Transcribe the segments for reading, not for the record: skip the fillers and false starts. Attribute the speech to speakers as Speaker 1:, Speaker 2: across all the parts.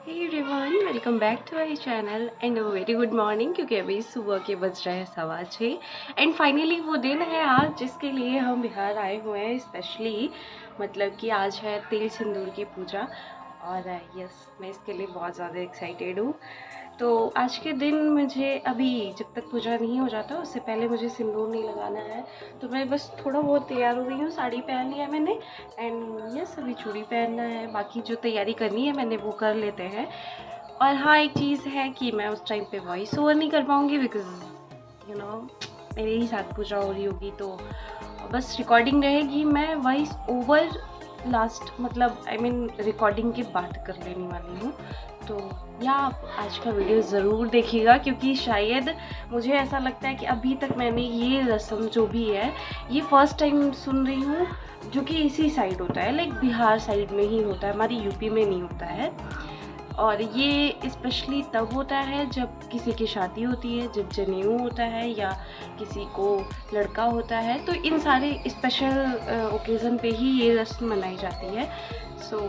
Speaker 1: Hey everyone, welcome back to my channel and very good morning, क्योंकि अभी सुबह के बज रहे हैं 6:15 एंड फाइनली वो दिन है आज जिसके लिए हम बिहार आए हुए हैं स्पेशली। मतलब कि आज है तिल सिंदूर की पूजा और यस, मैं इसके लिए बहुत ज़्यादा एक्साइटेड हूँ। तो आज के दिन मुझे अभी जब तक पूजा नहीं हो जाता उससे पहले मुझे सिंदूर नहीं लगाना है, तो मैं बस थोड़ा बहुत तैयार हो गई हूँ। साड़ी पहन लिया मैंने एंड यस, अभी चूड़ी पहनना है, बाकी जो तैयारी करनी है मैंने वो कर लेते हैं। और हाँ, एक चीज़ है कि मैं उस टाइम पे वॉइस ओवर नहीं कर पाऊँगी बिकॉज यू नो मेरे ही साथ पूजा हो रही होगी, तो बस रिकॉर्डिंग रहेगी। मैं वॉइस ओवर लास्ट मतलब आई मीन रिकॉर्डिंग के बाद कर लेने वाली हूँ। तो या आप आज का वीडियो ज़रूर देखिएगा, क्योंकि शायद मुझे ऐसा लगता है कि अभी तक मैंने ये रस्म जो भी है ये फ़र्स्ट टाइम सुन रही हूँ, जो कि इसी साइड होता है, लाइक बिहार साइड में ही होता है, हमारी यूपी में नहीं होता है। और ये स्पेशली तब होता है जब किसी की शादी होती है, जब जनेऊ होता है या किसी को लड़का होता है, तो इन सारे स्पेशल ओकेज़न पे ही ये रस्म मनाई जाती है। सो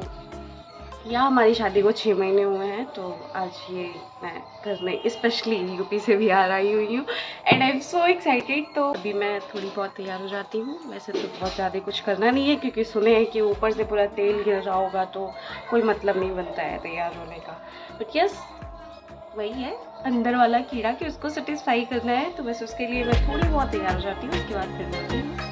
Speaker 1: या हमारी शादी को 6 महीने हुए हैं, तो आज ये मैं करने स्पेशली यूपी से बिहार आई हुई हूँ and I am so excited. तो अभी मैं थोड़ी बहुत तैयार हो जाती हूँ। वैसे तो बहुत ज़्यादा कुछ करना नहीं है, क्योंकि सुने हैं कि ऊपर से पूरा तेल गिर रहा होगा तो कोई मतलब नहीं बनता है तैयार होने का। बट यस, वही है अंदर वाला कीड़ा कि उसको सेटिस्फाई करना है, तो बस उसके लिए मैं थोड़ी बहुत तैयार हो जाती हूँ, उसके बाद फिर मिलती हूँ।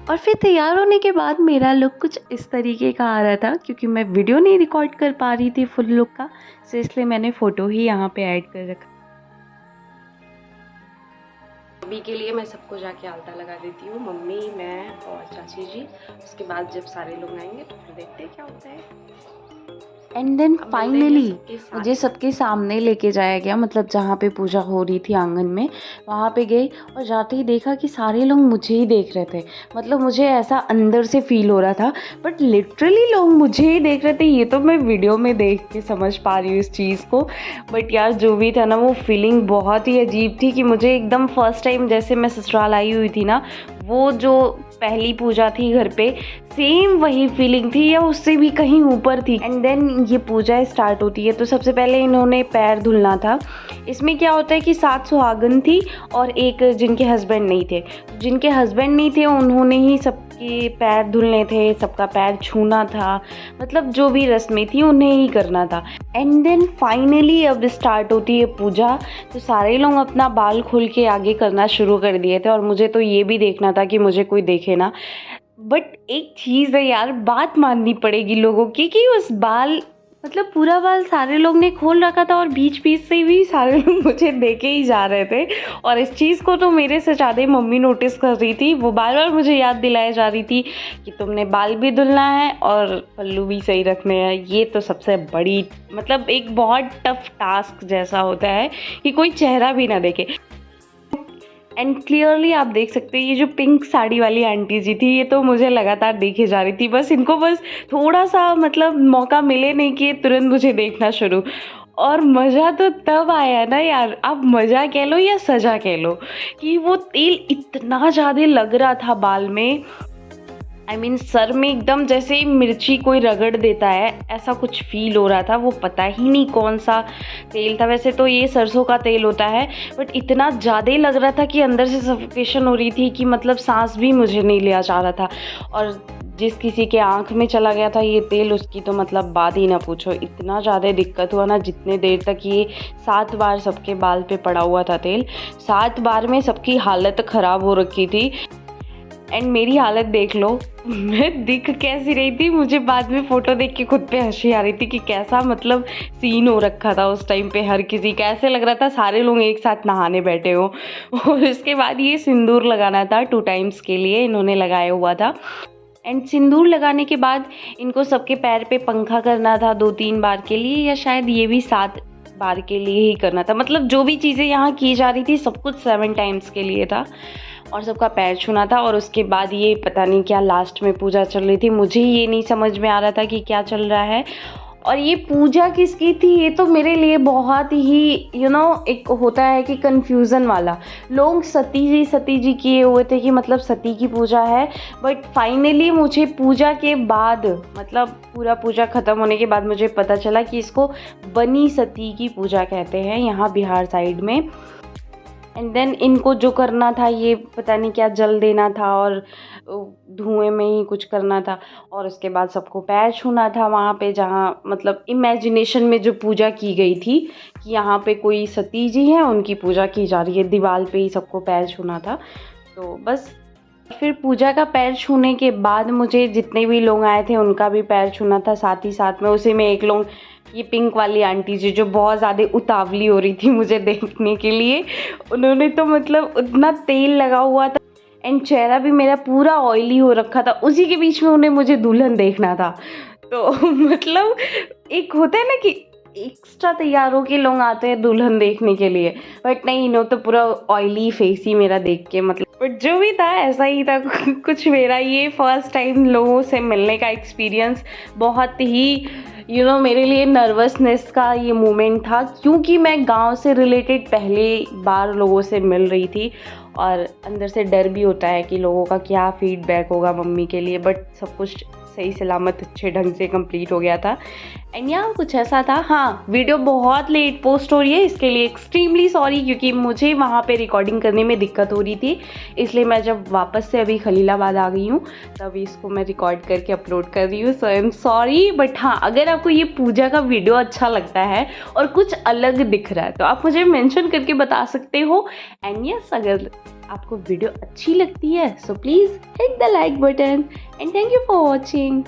Speaker 1: और फिर तैयार होने के बाद मेरा लुक कुछ इस तरीके का आ रहा था, क्योंकि मैं वीडियो नहीं रिकॉर्ड कर पा रही थी फुल लुक का, तो इसलिए मैंने फ़ोटो ही यहाँ पे ऐड कर रखा। अभी के लिए मैं सबको जाके आलता लगा देती हूँ, मम्मी, मैं और चाची जी। उसके बाद जब सारे लोग आएंगे तो फिर देखते हैं क्या होता है। एंड देन फाइनली मुझे सबके सामने लेके जाया गया, मतलब जहाँ पे पूजा हो रही थी आंगन में, वहाँ पे गई और जाते ही देखा कि सारे लोग मुझे ही देख रहे थे। मतलब मुझे ऐसा अंदर से फील हो रहा था, बट लिटरली लोग मुझे ही देख रहे थे। ये तो मैं वीडियो में देख के समझ पा रही हूँ इस चीज़ को, बट यार जो भी था ना, वो फीलिंग बहुत ही अजीब थी कि मुझे एकदम फर्स्ट टाइम जैसे मैं ससुराल आई हुई थी ना, वो जो पहली पूजा थी घर पे, सेम वही फीलिंग थी या उससे भी कहीं ऊपर थी। एंड देन ये पूजा स्टार्ट होती है, तो सबसे पहले इन्होंने पैर धुलना था। इसमें क्या होता है कि 7 सुहागन थी और एक जिनके हस्बैंड नहीं थे। जिनके हस्बैंड नहीं थे उन्होंने ही सबके पैर धुलने थे, सबका पैर छूना था, मतलब जो भी रस्में थी उन्हें ही करना था। एंड देन फाइनली अब स्टार्ट होती है पूजा, तो सारे लोग अपना बाल खोल के आगे करना शुरू कर दिए थे और मुझे तो ये भी देखना था कि मुझे कोई देखे ना। बट एक चीज़ है यार, बात माननी पड़ेगी लोगों की कि उस बाल मतलब पूरा बाल सारे लोग ने खोल रखा था और बीच बीच से भी सारे लोग मुझे देखे ही जा रहे थे। और इस चीज़ को तो मेरे से ज़्यादा मम्मी नोटिस कर रही थी, वो बार बार मुझे याद दिलाया जा रही थी कि तुमने बाल भी धुलना है और पल्लू भी सही रखने हैं। ये तो सबसे बड़ी मतलब एक बहुत टफ टास्क जैसा होता है कि कोई चेहरा भी ना देखे। एंड क्लियरली आप देख सकते हैं ये जो पिंक साड़ी वाली आंटी जी थी, ये तो मुझे लगातार देखे जा रही थी। बस इनको बस थोड़ा सा मतलब मौका मिले नहीं कि तुरंत मुझे देखना शुरू। और मज़ा तो तब आया ना यार, आप मज़ा कह लो या सज़ा कह लो, कि वो तेल इतना ज़्यादा लग रहा था बाल में, आई मीन सर में एकदम जैसे मिर्ची कोई रगड़ देता है, ऐसा कुछ फील हो रहा था। वो पता ही नहीं कौन सा तेल था, वैसे तो ये सरसों का तेल होता है, बट इतना ज़्यादा लग रहा था कि अंदर से सफोकेशन हो रही थी कि मतलब सांस भी मुझे नहीं लिया जा रहा था। और जिस किसी के आँख में चला गया था ये तेल, उसकी तो मतलब बात ही ना पूछो। इतना ज़्यादा दिक्कत हुआ ना, जितने देर तक ये 7 बार सबके बाल पे पड़ा हुआ था तेल, 7 बार में सबकी हालत ख़राब हो रखी थी। एंड मेरी हालत देख लो, मैं दिख कैसी रही थी। मुझे बाद में फ़ोटो देख के खुद पे हंसी आ रही थी कि कैसा मतलब सीन हो रखा था उस टाइम पे हर किसी का। ऐसे लग रहा था सारे लोग एक साथ नहाने बैठे हो। और उसके बाद ये सिंदूर लगाना था, 2 टाइम्स के लिए इन्होंने लगाया हुआ था। एंड सिंदूर लगाने के बाद इनको सबके पैर पे पंखा करना था 2-3 बार के लिए, या शायद ये भी 7 बार के लिए ही करना था। मतलब जो भी चीज़ें यहाँ की जा रही थी सब कुछ 7 टाइम्स के लिए था, और सबका पैर छूना था। और उसके बाद ये पता नहीं क्या लास्ट में पूजा चल रही थी, मुझे ये नहीं समझ में आ रहा था कि क्या चल रहा है। और ये पूजा किसकी थी, ये तो मेरे लिए बहुत ही एक होता है कि कन्फ्यूज़न वाला। लोग सती जी किए हुए थे कि मतलब सती की पूजा है, बट फाइनली मुझे पूजा के बाद, मतलब पूरा पूजा ख़त्म होने के बाद मुझे पता चला कि इसको बनी सती की पूजा कहते हैं यहाँ बिहार साइड में। एंड देन इनको जो करना था, ये पता नहीं क्या जल देना था और धुएं में ही कुछ करना था। और उसके बाद सबको पैर छूना था वहाँ पे, जहाँ मतलब इमेजिनेशन में जो पूजा की गई थी कि यहाँ पे कोई सती जी हैं, उनकी पूजा की जा रही है, दीवार पे ही सबको पैर छूना था। तो बस फिर पूजा का पैर छूने के बाद मुझे जितने भी लोग आए थे उनका भी पैर छूना था साथ ही साथ में। उसी में एक लोग, ये पिंक वाली आंटी जी जो बहुत ज़्यादा उतावली हो रही थी मुझे देखने के लिए, उन्होंने तो मतलब उतना तेल लगा हुआ था एंड चेहरा भी मेरा पूरा ऑयली हो रखा था, उसी के बीच में उन्हें मुझे दुल्हन देखना था। तो मतलब एक होता है ना कि एक्स्ट्रा तैयार होके लोग आते हैं दुल्हन देखने के लिए, बट नहीं, इन्हों तो पूरा ऑयली फेस ही मेरा देख के मतलब, बट जो भी था ऐसा ही था। कुछ मेरा ये फर्स्ट टाइम लोगों से मिलने का एक्सपीरियंस बहुत ही मेरे लिए नर्वसनेस का ये मोमेंट था, क्योंकि मैं गांव से रिलेटेड पहली बार लोगों से मिल रही थी और अंदर से डर भी होता है कि लोगों का क्या फीडबैक होगा मम्मी के लिए। बट सब कुछ सही सलामत अच्छे ढंग से कंप्लीट हो गया था। एंड यहाँ कुछ ऐसा था। हाँ, वीडियो बहुत लेट पोस्ट हो रही है, इसके लिए एक्सट्रीमली सॉरी, क्योंकि मुझे वहाँ पे रिकॉर्डिंग करने में दिक्कत हो रही थी, इसलिए मैं जब वापस से अभी खलीलाबाद आ गई हूँ तब इसको मैं रिकॉर्ड करके अपलोड कर रही हूँ। सो आई एम सॉरी। बट हाँ, अगर आपको ये पूजा का वीडियो अच्छा लगता है और कुछ अलग दिख रहा है तो आप मुझे मेंशन करके बता सकते हो। एंड यस, अगर आपको वीडियो अच्छी लगती है so please hit the like button and thank you for watching.